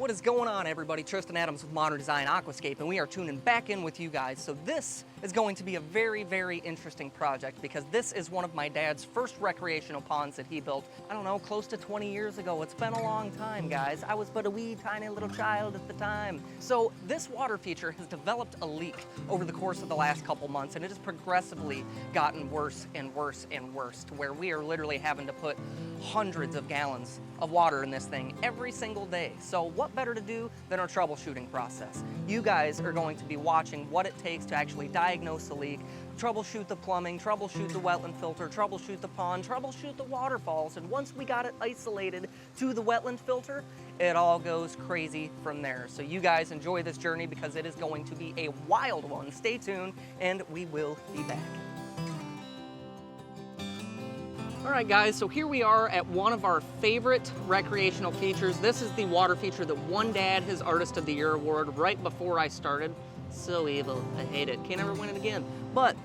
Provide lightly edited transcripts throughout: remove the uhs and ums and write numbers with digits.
What is going on, everybody? Tristan Adams with Modern Design Aquascape, and we are tuning back in with you guys. So this is going to be a very, very interesting project because this is one of my dad's first recreational ponds that he built, I don't know, close to 20 years ago. It's been a long time, guys. I was but a wee tiny little child at the time. So this water feature has developed a leak over the course of the last couple months, and it has progressively gotten worse and worse and worse to where we are literally having to put hundreds of gallons of water in this thing every single day. So what better to do than our troubleshooting process? You guys are going to be watching what it takes to actually diagnose the leak, troubleshoot the plumbing, troubleshoot the wetland filter, troubleshoot the pond, troubleshoot the waterfalls, and once we got it isolated to the wetland filter, it all goes crazy from there. So you guys enjoy this journey because it is going to be a wild one. Stay tuned and we will be back. All right, guys, so here we are at one of our favorite recreational features. This is the water feature that won Dad his Artist of the Year award right before I started. So evil, I hate it, can't ever win it again. But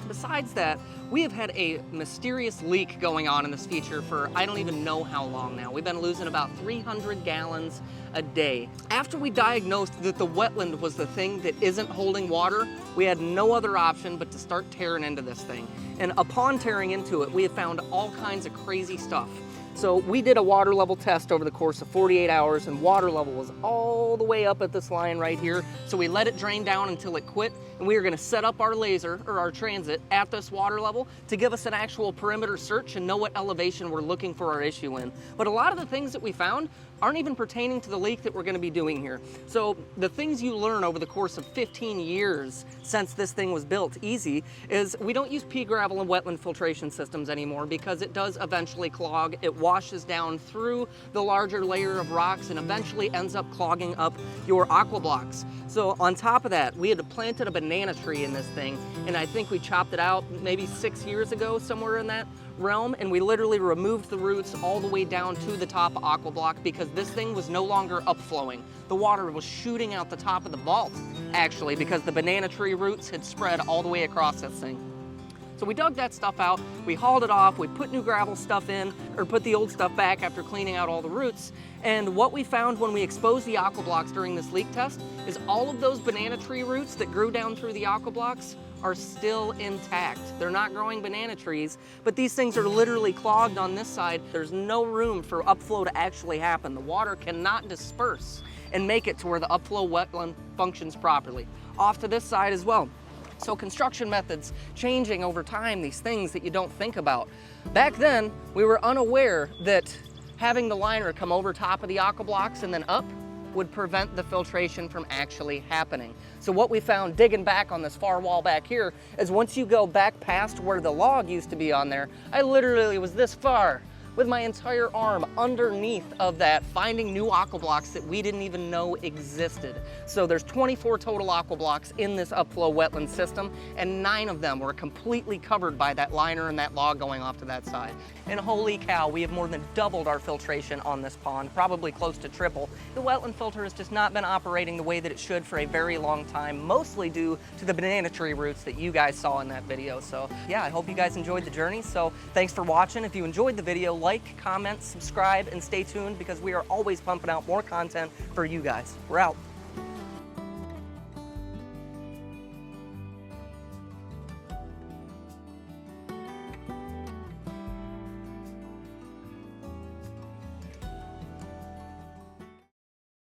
besides that, we have had a mysterious leak going on in this feature for I don't even know how long now. We've been losing about 300 gallons a day. After we diagnosed that the wetland was the thing that isn't holding water, we had no other option but to start tearing into this thing. And upon tearing into it, we have found all kinds of crazy stuff. So we did a water level test over the course of 48 hours, and water level was all the way up at this line right here. So we let it drain down until it quit, and we are gonna set up our laser, or our transit, at this water level to give us an actual perimeter search and know what elevation we're looking for our issue in. But a lot of the things that we found aren't even pertaining to the leak that we're gonna be doing here. So the things you learn over the course of 15 years since this thing was built, easy, is we don't use pea gravel and wetland filtration systems anymore because it does eventually clog. It washes down through the larger layer of rocks and eventually ends up clogging up your AquaBlocks. So on top of that, we had planted a banana tree in this thing, and I think we chopped it out maybe 6 years ago, somewhere in that realm, and we literally removed the roots all the way down to the top of AquaBlock because this thing was no longer upflowing. The water was shooting out the top of the vault, actually, because the banana tree roots had spread all the way across this thing. So we dug that stuff out, we hauled it off, we put new gravel stuff in, or put the old stuff back after cleaning out all the roots, and what we found when we exposed the AquaBlocks during this leak test is all of those banana tree roots that grew down through the AquaBlocks are still intact. They're not growing banana trees, but these things are literally clogged on this side. There's no room for upflow to actually happen. The water cannot disperse and make it to where the upflow wetland functions properly. Off to this side as well. So construction methods changing over time, these things that you don't think about. Back then, we were unaware that having the liner come over top of the AquaBlocks and then up would prevent the filtration from actually happening. So what we found digging back on this far wall back here is once you go back past where the log used to be on there, I literally was this far with my entire arm underneath of that, finding new AquaBlocks that we didn't even know existed. So there's 24 total AquaBlocks in this upflow wetland system, and 9 of them were completely covered by that liner and that log going off to that side. And holy cow, we have more than doubled our filtration on this pond, probably close to triple. The wetland filter has just not been operating the way that it should for a very long time, mostly due to the banana tree roots that you guys saw in that video. So yeah, I hope you guys enjoyed the journey. So thanks for watching. If you enjoyed the video, like, comment, subscribe, and stay tuned because we are always pumping out more content for you guys. We're out.